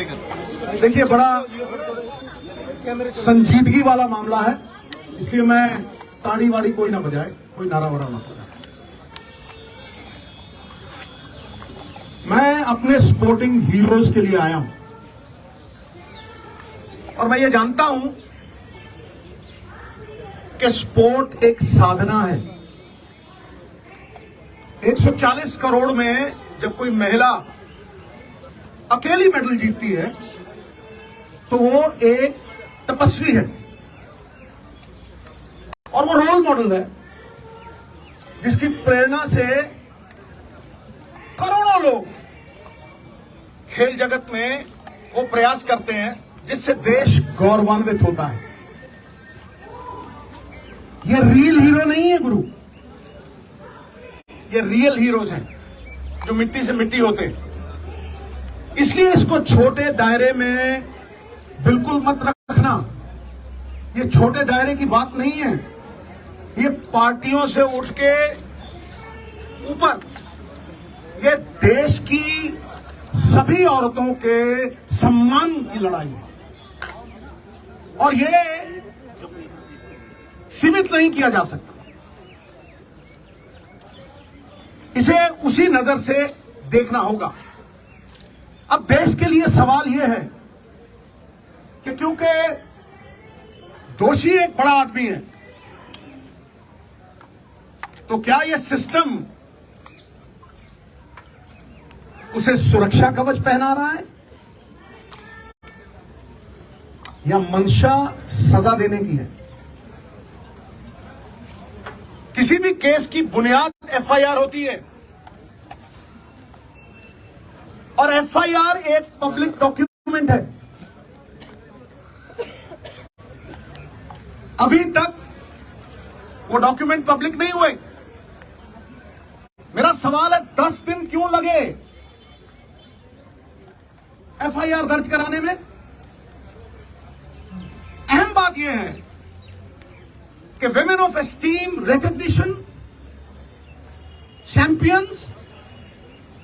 देखिए, बड़ा संजीदगी वाला मामला है, इसलिए मैं ताड़ी वाड़ी कोई ना बजाए, कोई नारा वारा ना बजाए। मैं अपने स्पोर्टिंग हीरोज के लिए आया हूं और मैं ये जानता हूं कि स्पोर्ट एक साधना है। 140 करोड़ में जब कोई महिला अकेली मेडल जीतती है तो वो एक तपस्वी है और वो रोल मॉडल है जिसकी प्रेरणा से करोड़ों लोग खेल जगत में वो प्रयास करते हैं जिससे देश गौरवान्वित होता है। ये रियल हीरो नहीं है गुरु, ये रियल हीरोज हैं जो मिट्टी से मिट्टी होते हैं। इसलिए इसको छोटे दायरे में बिल्कुल मत रखना। ये छोटे दायरे की बात नहीं है, ये पार्टियों से उठ के ऊपर ये देश की सभी औरतों के सम्मान की लड़ाई है और ये सीमित नहीं किया जा सकता। इसे उसी नजर से देखना होगा। अब देश के लिए सवाल यह है कि क्योंकि दोषी एक बड़ा आदमी है, तो क्या यह सिस्टम उसे सुरक्षा कवच पहना रहा है या मंशा सजा देने की है? किसी भी केस की बुनियाद एफआईआर होती है और एफआईआर एक पब्लिक डॉक्यूमेंट है। अभी तक वो डॉक्यूमेंट पब्लिक नहीं हुए। मेरा सवाल है, 10 दिन क्यों लगे एफआईआर दर्ज कराने में? अहम बात यह है कि women of esteem, recognition, champions,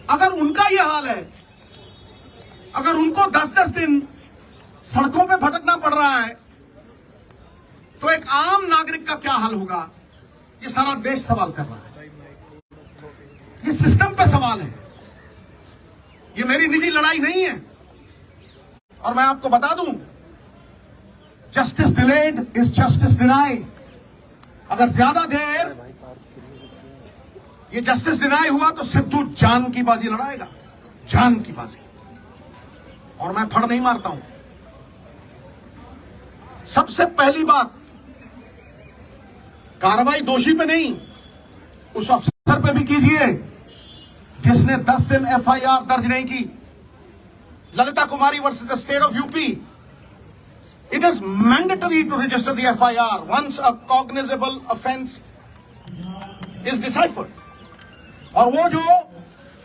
अगर उनका यह हाल है, अगर उनको 10-10 दिन सड़कों पे भटकना पड़ रहा है, तो एक आम नागरिक का क्या हाल होगा? ये सारा देश सवाल कर रहा है। ये सिस्टम पे सवाल है, ये मेरी निजी लड़ाई नहीं है। और मैं आपको बता दूं, justice delayed is justice denied. अगर ज्यादा देर ये जस्टिस डिनाई हुआ तो सिद्धू जान की बाजी लड़ाएगा, जान की बाजी। और मैं फड़ नहीं मारता हूं। सबसे पहली बात, कार्रवाई दोषी पे नहीं, उस अफसर पे भी कीजिए जिसने 10 दिन एफआईआर दर्ज नहीं की। Lalita Kumari versus the state of UP, it is mandatory to register the FIR once a cognizable offence is deciphered. और वो जो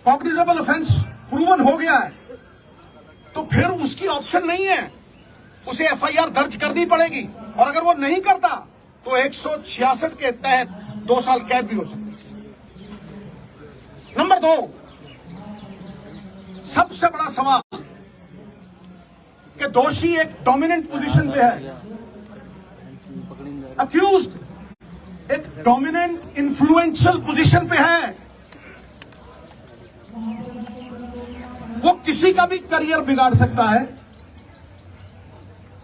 कॉग्निजेबल ऑफेंस प्रूवन हो गया है तो फिर उसकी ऑप्शन नहीं है, उसे एफआईआर दर्ज करनी पड़ेगी। और अगर वो नहीं करता तो 166 के तहत 2 साल कैद भी हो सकती है। नंबर 2, सबसे बड़ा सवाल कि दोषी एक डोमिनेंट पोजीशन पे है, अक्यूज्ड एक डोमिनेंट इन्फ्लुएंशियल पोजीशन पे है। वो किसी का भी करियर बिगाड़ सकता है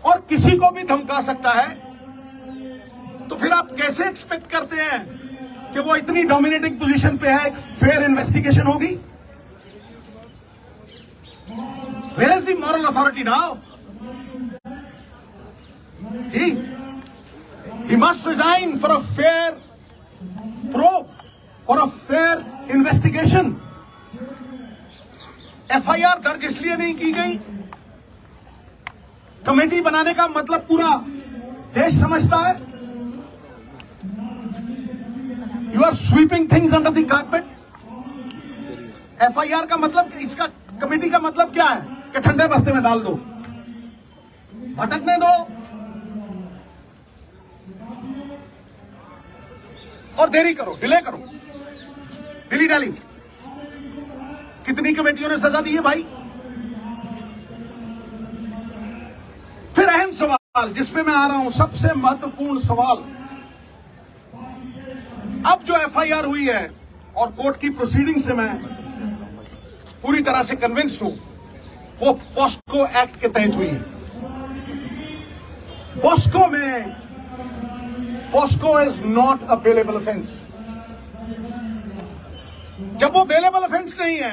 और किसी को भी धमका सकता है। तो फिर आप कैसे एक्सपेक्ट करते हैं कि वो इतनी डोमिनेटिंग पोजीशन पे है, एक फेयर इन्वेस्टिगेशन होगी? Where is the moral authority now? He must resign for a fair probe, for a fair investigation. FIR दर्ज इसलिए नहीं की गई, कमेटी बनाने का मतलब पूरा देश समझता है। You are sweeping things under the carpet. FIR का मतलब, इसका कमेटी का मतलब क्या है कि ठंडे बस्ते में डाल दो, भटकने दो और देरी करो, डिले करो, डिली डाली। कितनी कमेटियों ने सजा दी है भाई? जिसमें मैं आ रहा हूं, सबसे महत्वपूर्ण सवाल, अब जो एफआईआर हुई है और कोर्ट की प्रोसीडिंग से मैं पूरी तरह से कन्विंस्ड हूं, वो पॉस्को एक्ट के तहत हुई है। POCSO is not a bailable offence. जब वो बेलेबल ऑफेंस नहीं है,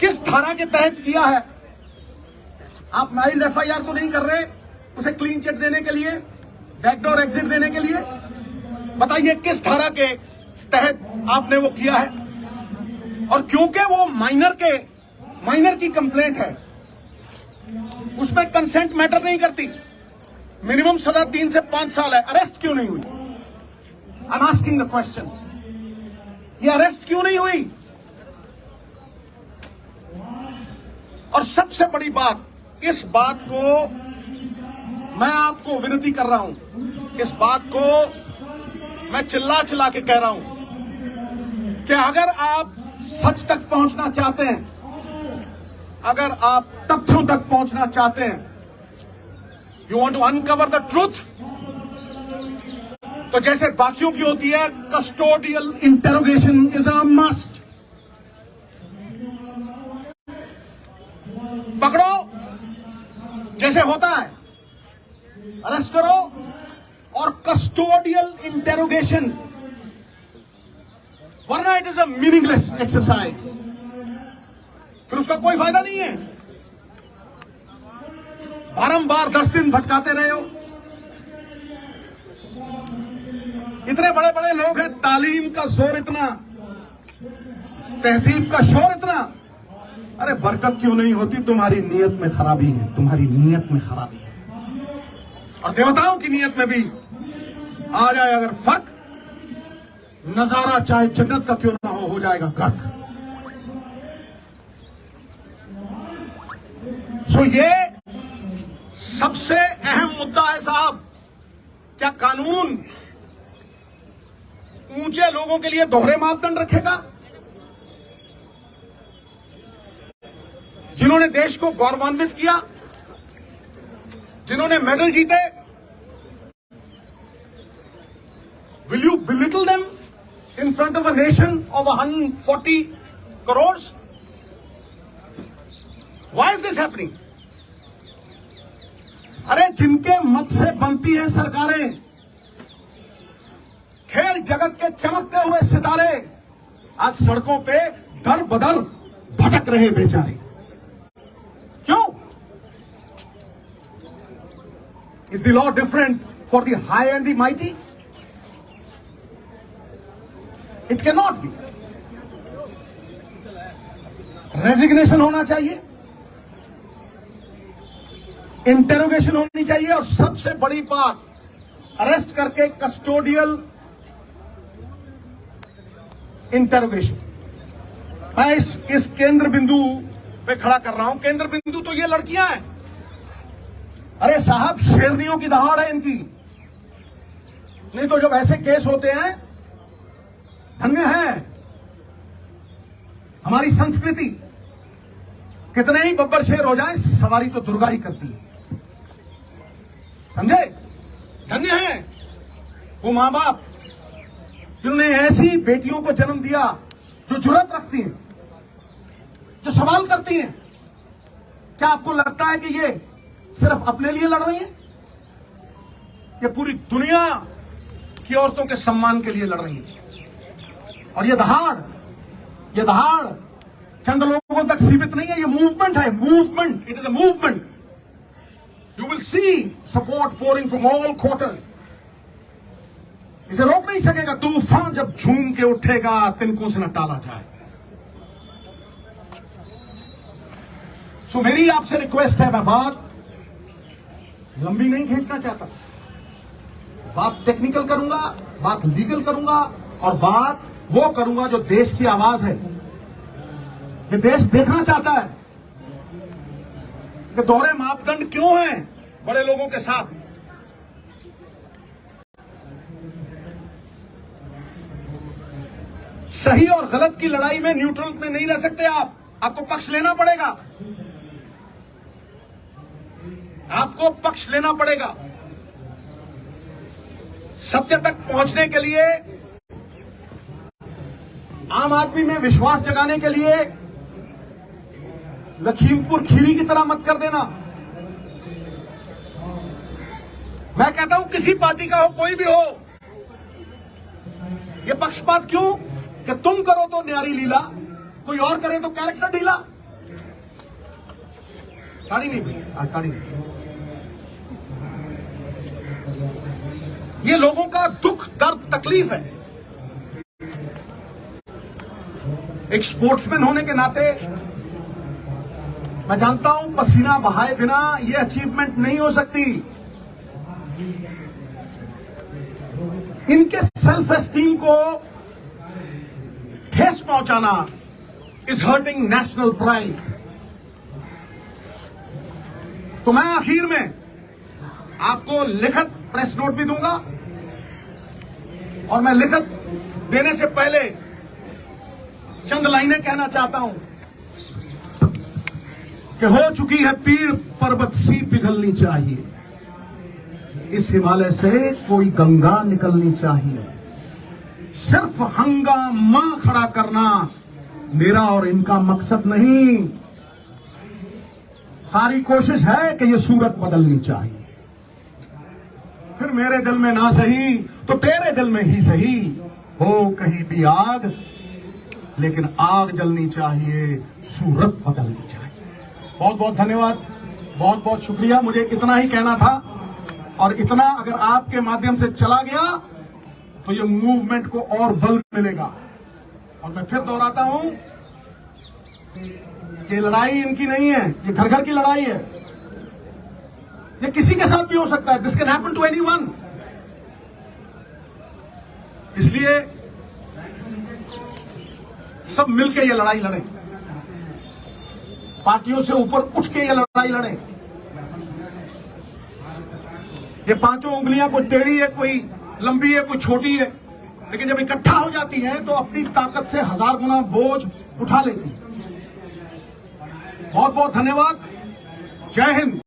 किस धारा के तहत किया है? आप माइल्ड एफआईआर तो नहीं कर रहे उसे क्लीन चिट देने के लिए, बैकडोर एग्जिट देने के लिए। बताइए किस धारा के तहत आपने वो किया है? और क्योंकि वो माइनर की कंप्लेंट है, उसमें कंसेंट मैटर नहीं करती। मिनिमम सजा 3 से 5 साल है। अरेस्ट क्यों नहीं हुई? I am asking the question, ये अरेस्ट क्यों नहीं हुई? और सबसे बड़ी बात, इस बात को मैं आपको विनती कर रहा हूं, इस बात को मैं चिल्ला चिल्ला के कह रहा हूं कि अगर आप सच तक पहुंचना चाहते हैं, अगर आप तथ्यों तक पहुंचना चाहते हैं, you want to uncover the truth, तो जैसे बाकियों की होती है, custodial interrogation is a must. पकड़ो जैसे होता है, अरेस्ट करो और कस्टोडियल इंटेरोगेशन, वरना it is a meaningless exercise, फिर उसका कोई फायदा नहीं है। बारंबार 10 दिन भटकाते रहे हो। इतने बड़े बड़े लोग हैं, तालीम का जोर इतना, तहजीब का शोर इतना, अरे बरकत क्यों नहीं होती? तुम्हारी नीयत में खराबी है, तुम्हारी नीयत में खराबी है। और देवताओं की नीयत में भी आ जाए अगर फर्क, नजारा चाहे जन्नत का क्यों ना हो जाएगा गर्क। सो ये सबसे अहम मुद्दा है साहब। क्या कानून ऊंचे लोगों के लिए दोहरे मापदंड रखेगा? जिन्होंने देश को गौरवान्वित किया, जिन्होंने मेडल जीते, will you belittle them in front of a nation of 140 crores? Why is this happening? अरे जिनके मत से बनती हैं सरकारें, खेल जगत के चमकते हुए सितारे, आज सड़कों पे दर बदर भटक रहे बेचारे। क्यों? Is the law different for the high and the mighty? It cannot be. Resignation होना चाहिए, इंटेरोगेशन होनी चाहिए, और सबसे बड़ी बात, अरेस्ट करके कस्टोडियल इंटेरोगेशन। मैं इस केंद्र बिंदु पे खड़ा कर रहा हूं। केंद्र बिंदु तो ये लड़कियां हैं। अरे साहब, शेरनियों की दहाड़ है इनकी। नहीं तो जब ऐसे केस होते हैं, धन्य है हमारी संस्कृति। कितने ही बब्बर शेर हो जाए, सवारी तो दुर्गा ही करती है, समझे? धन्य है वो मां बाप जिन्होंने ऐसी बेटियों को जन्म दिया जो जुर्रत रखती हैं, जो सवाल करती हैं। क्या आपको लगता है कि ये सिर्फ अपने लिए लड़ रही हैं? ये पूरी दुनिया की औरतों के सम्मान के लिए लड़ रही हैं। और ये दहाड़ चंद लोगों तक सीमित नहीं है, ये मूवमेंट है, movement. It is a movement. You will see support pouring from all quarters. इसे रोक नहीं सकेगा तूफान, जब झूम के उठेगा तिनकों से न टाला जाए। सो मेरी आपसे रिक्वेस्ट है, मैं बात लंबी नहीं खींचना चाहता, बात टेक्निकल करूंगा, बात लीगल करूंगा, और बात वो करूंगा जो देश की आवाज है। ये देश देखना चाहता है कि दोहरे मापदंड क्यों हैं बड़े लोगों के साथ। सही और गलत की लड़ाई में न्यूट्रल में नहीं रह सकते आप, आपको पक्ष लेना पड़ेगा। आपको पक्ष लेना पड़ेगा। सत्य तक पहुंचने के लिए, आम आदमी में विश्वास जगाने के लिए लखीमपुर खीरी की तरह मत कर देना। मैं कहता हूं किसी पार्टी का हो, कोई भी हो, ये पक्षपात क्यों कि तुम करो तो न्यारी लीला, कोई और करे तो कैरेक्टर ढीला। ताड़ी नहीं भाई, ताड़ी नहीं। ये लोगों का दुख, दर्द, तकलीफ है। एक स्पोर्ट्समैन होने के नाते मैं जानता हूं पसीना बहाए बिना यह अचीवमेंट नहीं हो सकती। इनके सेल्फ एस्टीम को ठेस पहुंचाना इज हर्टिंग नेशनल प्राइड। तो मैं आखिर में आपको लिखित प्रेस नोट भी दूंगा, और मैं लिखित देने से पहले चंद लाइनें कहना चाहता हूं कि हो चुकी है पीर पर्वत सी पिघलनी चाहिए, इस हिमालय से कोई गंगा निकलनी चाहिए। सिर्फ हंगामा खड़ा करना मेरा और इनका मकसद नहीं, सारी कोशिश है कि यह सूरत बदलनी चाहिए। फिर मेरे दिल में ना सही तो तेरे दिल में ही सही, हो कहीं भी आग, लेकिन आग जलनी चाहिए, सूरत बदलनी चाहिए। बहुत बहुत धन्यवाद, बहुत बहुत शुक्रिया। मुझे इतना ही कहना था, और इतना अगर आपके माध्यम से चला गया तो ये मूवमेंट को और बल मिलेगा। और मैं फिर दोहराता हूं कि लड़ाई इनकी नहीं है, ये घर घर की लड़ाई है। ये किसी के साथ भी हो सकता है, this can happen to anyone. इसलिए सब मिलकर ये लड़ाई लड़ें, पार्टियों से ऊपर उठ के ये लड़ाई लड़ें। ये पांचों उंगलियां कोई टेढ़ी है, कोई लंबी है, कोई छोटी है, लेकिन जब इकट्ठा हो जाती हैं तो अपनी ताकत से 1000 गुना बोझ उठा लेती है। बहुत बहुत धन्यवाद। जय हिंद।